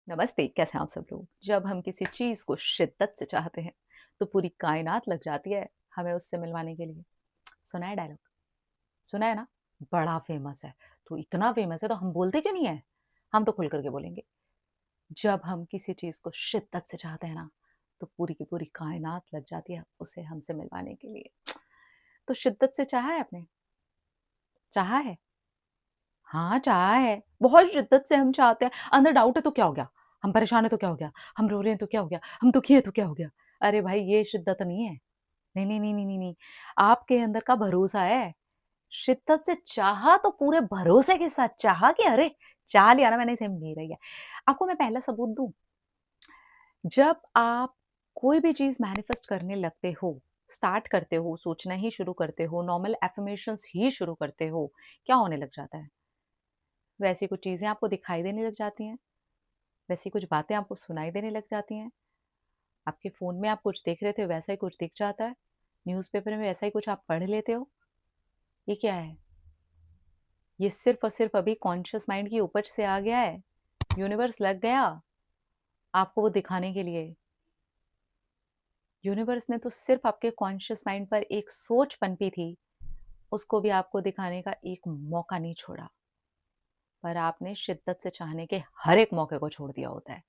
नमस्ते, कैसे हैं आप सब लोग? जब हम किसी चीज़ को शिद्दत से चाहते हैं, तो पूरी कायनात लग जाती है हमें उससे मिलवाने के लिए। सुना है डायलॉग? सुना है ना? बड़ा फ़ेमस है। तो इतना फ़ेमस है तो हम बोलते क्यों नहीं हैं? हम तो खुल कर के बोलेंगे। जब हम किसी चीज़ को शिद्दत से चाहते हैं ना, तो पूरी की पूरी कायनात लग जाती है उसे हमसे मिलवाने के लिए। तो शिद्दत से चाहा है आपने? चाहा है? हाँ, चाहा है। बहुत शिद्दत से हम चाहते हैं। अंदर डाउट है तो क्या हो गया? हम परेशान हैं तो क्या हो गया? हम रो रहे हैं तो क्या हो गया? हम दुखी हैं तो क्या हो गया? अरे भाई ये शिद्दत नहीं है। नहीं, नहीं, नहीं, नहीं, नहीं, नहीं। आपके अंदर का भरोसा है। शिद्दत से चाहा तो पूरे भरोसे के साथ चाहा कि अरे! चाह लिया ना मैंने इसे मेरा ही है। आपको मैं पहला सबूत दूँ? जब आप कोई भी चीज़ मैनिफेस्ट करने लगते हो, स्टार्ट करते हो, सोचना ही शुरू करते हो, नॉर्मल अफ़र्मेशंस ही शुरू करते हो, क्या होने लग जाता है? वैसी कुछ चीज़ें आपको दिखाई देने लग जाती हैं, वैसी कुछ बातें आपको सुनाई देने लग जाती हैं, आपके फ़ोन में आप कुछ देख रहे थे वैसा ही कुछ दिख जाता है, न्यूज़पेपर में वैसा ही कुछ आप पढ़ लेते हो। ये क्या है? ये सिर्फ़ और सिर्फ़ अभी कॉन्शियस माइंड की उपज से आ गया है। यूनिवर्स लग गया आपको वो दिखाने के लिए। यूनिवर्स ने तो सिर्फ़ आपके कॉन्शियस माइंड पर एक सोच पनपी थी, उसको भी आपको दिखाने का एक मौका नहीं छोड़ा। पर आपने शिद्दत से चाहने के हर एक मौके को छोड़ दिया होता है।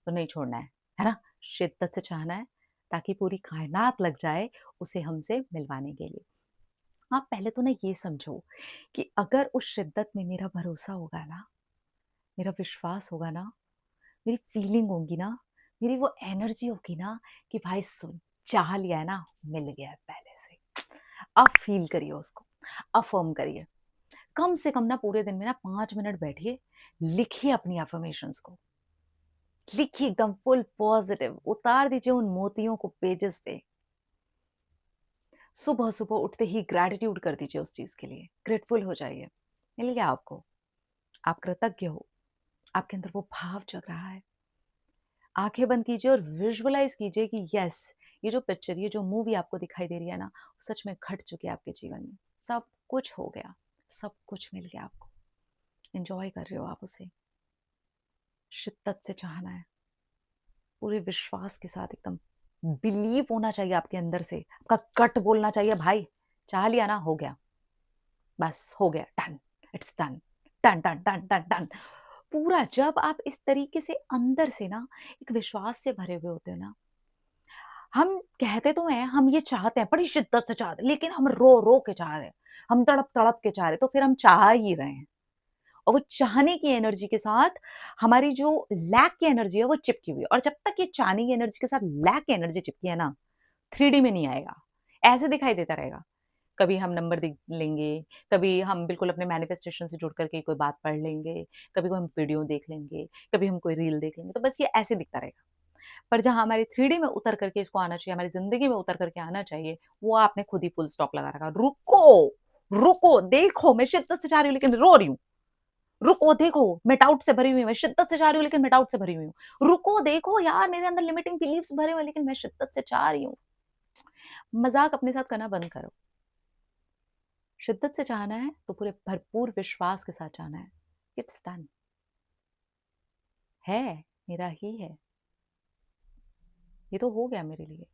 तो नहीं छोड़ना है ना? शिद्दत से चाहना है ताकि पूरी कायनात लग जाए उसे हमसे मिलवाने के लिए। आप पहले तो ना ये समझो कि अगर उस शिद्दत में मेरा भरोसा होगा ना, मेरा विश्वास होगा ना, मेरी फीलिंग होगी ना, मेरी वो एनर्जी होगी ना कि भाई सुन, चाह लिया है ना, मिल गया है पहले से। अब फ़ील करिए उसको, अफ़र्म करिए। कम से कम ना पूरे दिन में ना 5 मिनट बैठिए, लिखिए अपनी अफ़र्मेशंस को। लिखिए एकदम फुल पॉजिटिव, उतार दीजिए उन मोतियों को पेजेस पे। सुबह-सुबह उठते ही ग्रैटिट्यूड कर दीजिए उस चीज़ के लिए, ग्रेटफुल हो जाइए। मिल गया आपको, आप कृतज्ञ हो, आपके अंदर वो भाव जग रहा है। आँखें बंद कीजिए और विजुअलाइज़ कीजिए कि यस, ये जो पिक्चर, ये जो मूवी आपको दिखाई दे रही है ना, सच में घट चुकी है आपके जीवन में। सब कुछ हो गया, सब कुछ मिल गया आपको। एन्जॉय कर रहे हो आप उसे, शिद्दत से चाहना है, पूरे विश्वास के साथ एकदम बिलीव होना चाहिए आपके अंदर से, आपका गट बोलना चाहिए भाई, चाह लिया ना हो गया, बस हो गया, done, it's done, done, done, done, done, done. पूरा जब आप इस तरीके से अंदर से ना एक विश्वास से भरे हुए होते हो ना, हम कहते तो हैं हम ये चाहते हैं, बड़ी शिद्दत से चाहते हैं, लेकिन हम रो-रो के चाह रहे हैं, हम तड़प-तड़प के चाह रहे हैं, तो फिर हम चाह ही रहे हैं। और वो चाहने की एनर्जी के साथ हमारी जो लैक की एनर्जी है वो चिपकी हुई है, और जब तक ये चाहने की एनर्जी के साथ लैक की एनर्जी चिपकी है ना, 3D में नहीं आएगा, ऐसे दिखाई देता रहेगा। कभी हम नंबर देख लेंगे, कभी हम बिल्कुल अपने मैनिफेस्टेशन से जुड़ करके कोई बात पढ़ लेंगे, कभी कोई हम वीडियो देख लेंगे, कभी हम कोई रील देख लेंगे, तो बस ये ऐसे दिखता रहेगा। पर जहाँ हमारी 3D में उतर करके इसको आना चाहिए, हमारी ज़िंदगी में उतर करके आना चाहिए, वो आपने खुद ही फुल स्टॉप लगा रखा। रुको, रुको, देखो मैं शिद्दत से चाह रही हूँ लेकिन रो रही हूँ। रुको, देखो मैं डाउट से भरी हुई हूँ, मैं शिद्दत से चाह रही हूँ लेकिन मैं डाउट से भरी हुई हूँ। रुको, देखो यार मेरे अंदर लिमिटिंग बिलीफ्स भरे हुए हैं लेकिन मैं शिद्दत से चाह रही हूँ। मज़ाक अपने साथ करना बंद करो। शिद्दत से चाहना है तो पूरे भरपूर विश्वास के साथ चाहना है। It's done. है, मेरा ही है। ये तो हो गया मेरे लिए।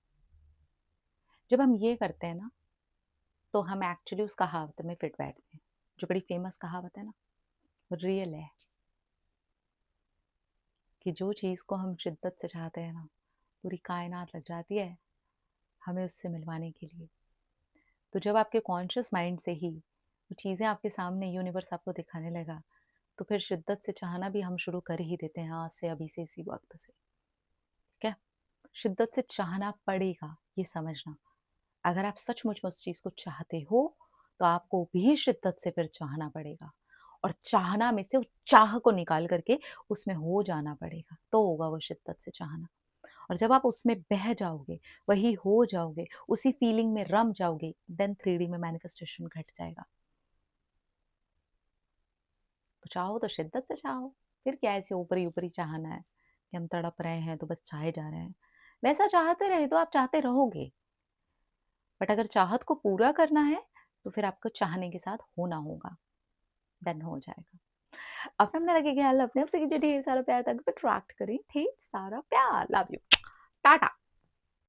जब हम ये करते हैं ना, तो हम एक्चुअली उस कहावत में फिट बैठते हैं। जो बड़ी फेमस कहावत है ना, रियल है कि जो चीज़ को हम शिद्दत से चाहते हैं ना, पूरी कायनात लग जाती है हमें उससे मिलवाने के लिए। तो जब आपके कॉन्शियस माइंड से ही वो चीज़ें आपके सामने यूनिवर्स आपको दिखाने लगा, तो फिर शिद्दत से चाहना भी हम शुरू कर ही देते हैं आज से, अभी से, इसी वक़्त से। ठीक है? शिद्दत से चाहना पड़ेगा, ये समझना। अगर आप सचमुच में उस चीज़ को चाहते हो, तो आपको भी शिद्दत से फिर चाहना पड़ेगा, और चाहना में से उस चाह को निकाल करके उसमें हो जाना पड़ेगा, तो होगा वो शिद्दत से चाहना। और जब आप उसमें बह जाओगे, वही हो जाओगे, उसी फीलिंग में रम जाओगे, देन 3D में मैनिफेस्टेशन घट जाएगा। तो चाहो तो शिद्दत से चाहो, फिर क्या ऐसे ऊपरी-ऊपरी चाहना है कि हम तड़प रहे हैं तो बस चाहे जा रहे हैं। वैसा चाहते रहे तो आप चाहते रहोगे, बट अगर चाहत को पूरा करना है, तो फिर आपको चाहने के साथ होना होगा, देन हो जाएगा। अपना रखिए ख्याल, अपने आप से कीजिए ढेर सारा प्यार ताकि अट्रैक्ट करें ढेर सारा प्यार। Love you. टाटा।